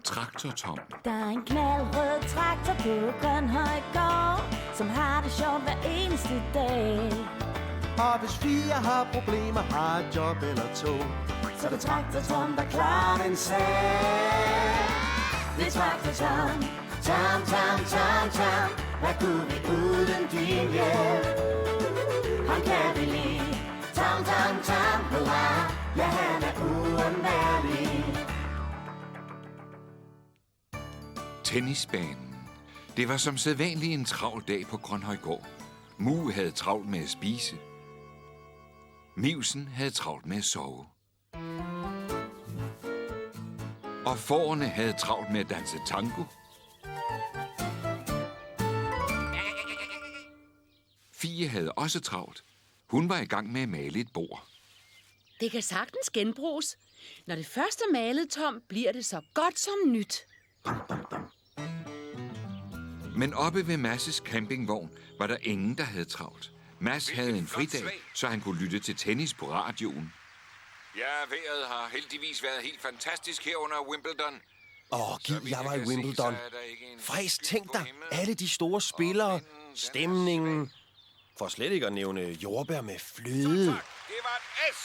Traktor Tom. Der er en knaldrød traktor på Grønhøjgård, som har det sjovt hver eneste dag. Og hvis 4 har problemer, har et job eller to, så det er Traktor Tom, der klarer den sag. Det er Traktor Tom. Tom, Tom, Tom, Tom. Hvad kunne vi uden din hjælp? Han kan vi lide. Tom, Tom, Tom, hurra. Ja, han er uundværlig. Tennisbanen. Det var som sædvanligt en travl dag på Grønhøjgård. Mu havde travlt med at spise. Mivsen havde travlt med at sove. Og fårene havde travlt med at danse tango. Fie havde også travlt. Hun var i gang med at male et bord. Det kan sagtens genbruges. Når det først er malet, Tom, bliver det så godt som nyt. Men oppe ved Masses campingvogn var der ingen, der havde travlt. Mads havde en fridag, så han kunne lytte til tennis på radioen. Ja, vejret har heldigvis været helt fantastisk her under Wimbledon. Giv, jeg var i Wimbledon. Frisk, tænk dig, alle de store spillere, stemningen. For slet ikke at nævne jordbær med fløde. Tak, det var et S.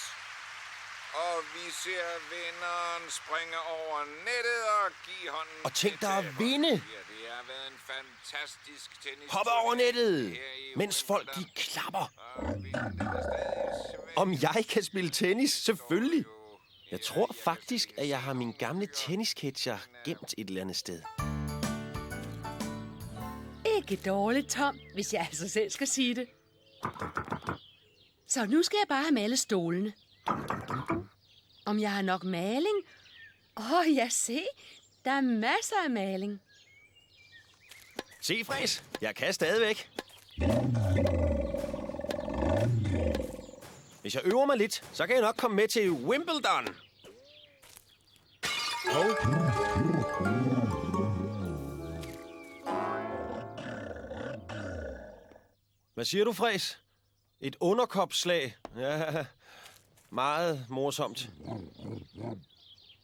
Og vi ser vinderen springe over nettet og give hånden. Og tænk dig at vinde. Ja, det har været en fantastisk tennis. Hop over nettet, mens folk de klapper. Om jeg kan spille tennis? Selvfølgelig. Jeg tror faktisk, at jeg har min gamle tennisketcher gemt et eller andet sted. Ikke dårligt, Tom, hvis jeg altså selv skal sige det. Så nu skal jeg bare have malet stolene. Om jeg har nok maling? Ja, se. Der er masser af maling. Se, Fræs, jeg kan stadigvæk. Hvis jeg øver mig lidt, så kan jeg nok komme med til Wimbledon. Hvad siger du, Fræs? Et underkopslag? Ja, meget morsomt.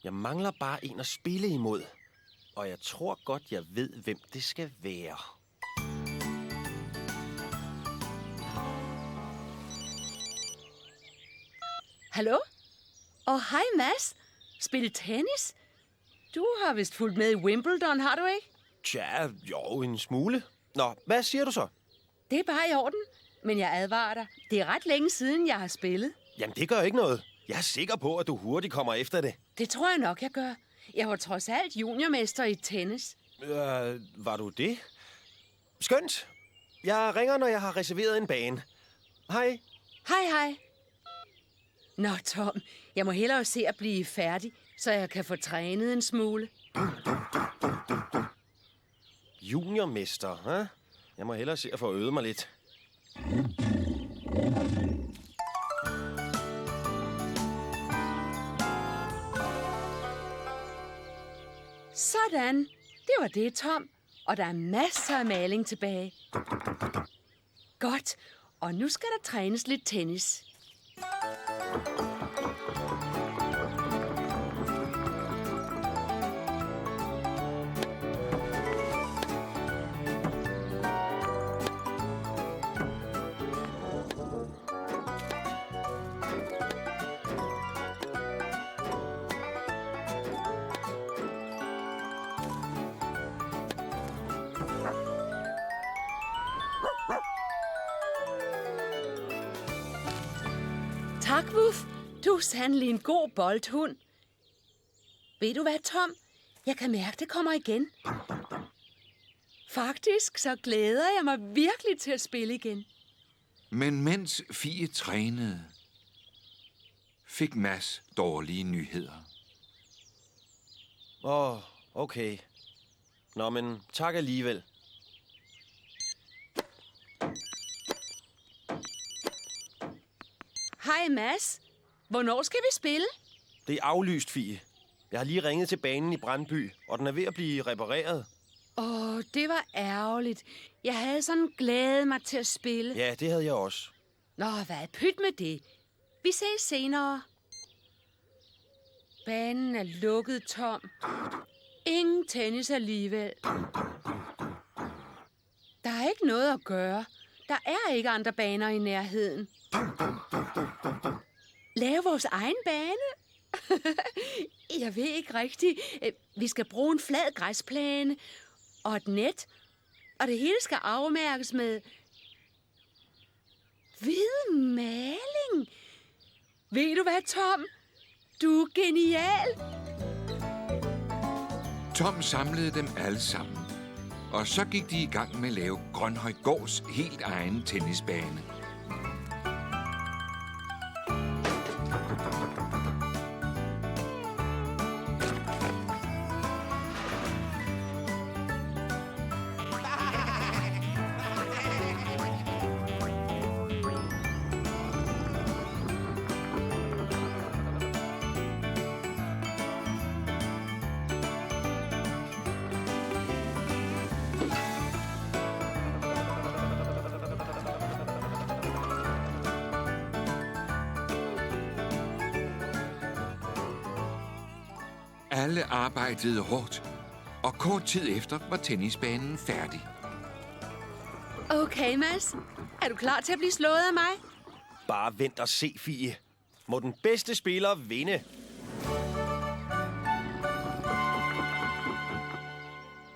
Jeg mangler bare en at spille imod. Og jeg tror godt, jeg ved, hvem det skal være. Hallo? Hej, Mads. Spille tennis? Du har vist fulgt med i Wimbledon, har du ikke? Tja, jo, en smule. Nå, hvad siger du så? Det er bare i orden, men jeg advarer dig. Det er ret længe siden, jeg har spillet. Jamen, det gør ikke noget. Jeg er sikker på, at du hurtigt kommer efter det. Det tror jeg nok, jeg gør. Jeg var trods alt juniormester i tennis. Var du det? Skønt. Jeg ringer, når jeg har reserveret en bane. Hej. Hej. Nå, Tom, jeg må hellere se at blive færdig, så jeg kan få trænet en smule. Juniormester, hå? Jeg må hellere se at få øvet mig lidt. Sådan. Det var det, Tom. Og der er masser af maling tilbage. Godt. Og nu skal der trænes lidt tennis. Tak, Wuff. Du er sandelig en god boldhund. Ved du hvad, Tom? Jeg kan mærke, det kommer igen. Faktisk så glæder jeg mig virkelig til at spille igen. Men mens Fie trænede, fik Mads dårlige nyheder. Okay. Nå, men tak alligevel. Hej, Mads. Hvornår skal vi spille? Det er aflyst, Fie. Jeg har lige ringet til banen i Brandby, og den er ved at blive repareret. Det var ærgerligt. Jeg havde sådan glædet mig til at spille. Ja, det havde jeg også. Nå, hvad pyt med det. Vi ses senere. Banen er lukket, Tom. Ingen tennis alligevel. Der er ikke noget at gøre. Der er ikke andre baner i nærheden. Lave vores egen bane? Jeg ved ikke rigtigt. Vi skal bruge en flad græsplæne og et net, og det hele skal afmærkes med hvid maling. Ved du hvad, Tom? Du er genial. Tom samlede dem alle sammen, og så gik de i gang med at lave Grønhøjgårds helt egen tennisbane. Alle arbejdede hårdt, og kort tid efter var tennisbanen færdig. Okay, Mads. Er du klar til at blive slået af mig? Bare vent og se, Fie. Må den bedste spiller vinde.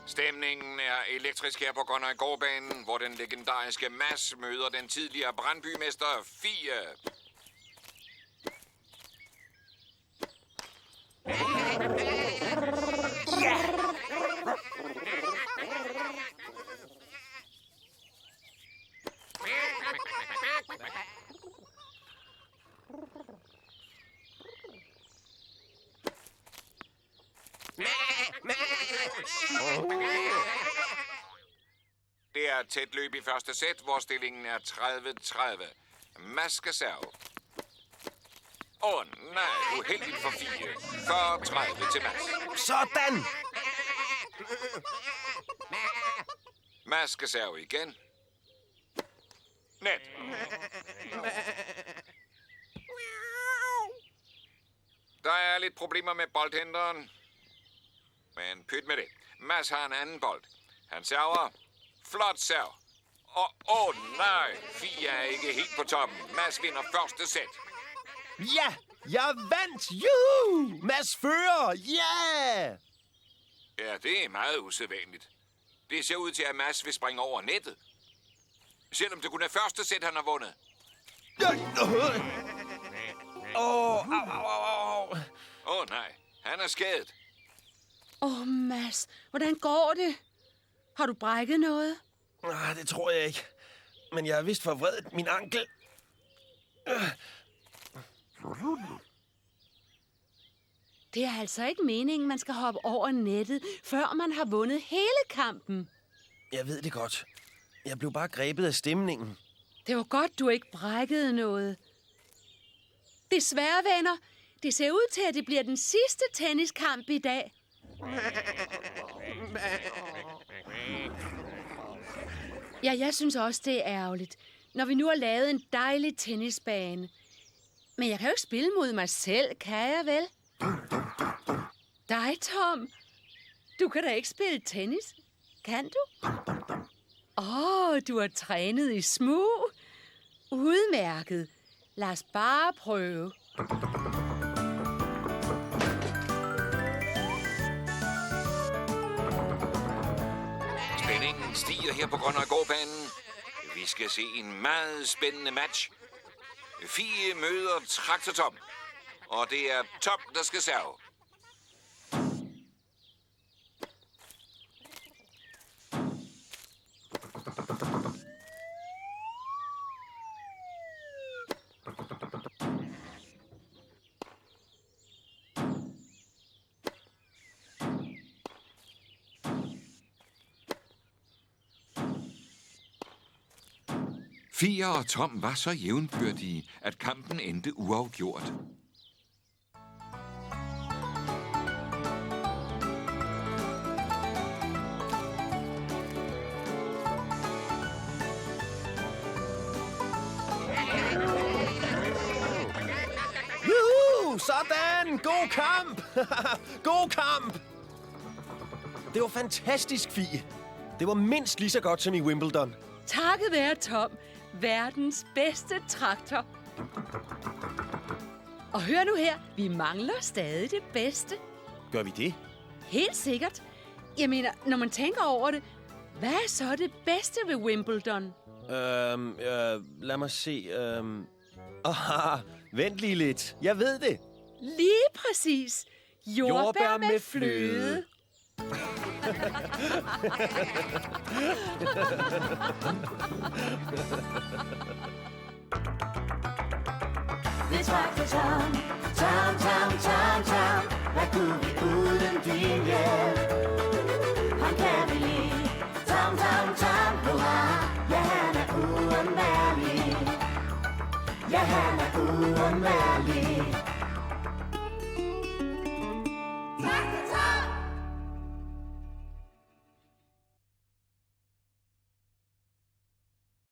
Stemningen er elektrisk her på Grønhøjgårdbanen, hvor den legendariske Mads møder den tidligere brandbymester Fie. Det er et tæt løb i første sæt, hvor stillingen er 30-30. Mads skal serve. Nej, uheldigt for Fie. 40-30 til Mads. Sådan! Mads skal serve igen. Net. Der er lidt problemer med boldhenteren. Men pyt med det. Mads har en anden bold. Han server. Flot serv. Og nej, Fie er ikke helt på toppen. Mads vinder første sæt. Ja, jeg vandt! Juhu! Mads fører! Ja! Ja, det er meget usædvanligt. Det ser ud til, at Mads vil springe over nettet. Selvom det kun er første sæt, han har vundet. Nej, han er skadet. Mads, hvordan går det? Har du brækket noget? Nej, det tror jeg ikke. Men jeg har vist forvredet min ankel. Det er altså ikke meningen, man skal hoppe over nettet, før man har vundet hele kampen. Jeg ved det godt. Jeg blev bare grebet af stemningen. Det var godt, du ikke brækkede noget. Desværre, venner. Det ser ud til, at det bliver den sidste tenniskamp i dag. Ja, jeg synes også, det er ærgerligt, når vi nu har lavet en dejlig tennisbane. Men jeg kan jo ikke spille mod mig selv, kan jeg vel? Dig, Tom. Du kan da ikke spille tennis. Kan du? Du har trænet i smug. Udmærket. Lad os bare prøve. Spændingen stiger her på Grønhøjgårdbanen. Vi skal se en meget spændende match. Fie møder Traktor Tom. Og det er Tom, der skal serve. Fie og Tom var så jævnbyrdige, at kampen endte uafgjort. Juhu! Sådan! God kamp! God kamp! Det var fantastisk, Fie. Det var mindst lige så godt som i Wimbledon. Takket være Tom, verdens bedste traktor. Og hør nu her, vi mangler stadig det bedste. Gør vi det? Helt sikkert. Jeg mener, når man tænker over det, hvad er så det bedste ved Wimbledon? Lad mig se. Vent lige lidt. Jeg ved det. Lige præcis. Jordbær med fløde. Det er Traktor Tom. Tom, Tom, Tom, Tom. Hvad kunne vi uden din hjælp? Han kan vi lide. Tom, Tom, Tom, hurra. Ja, han er uundværlig. Ja, han er uundværlig.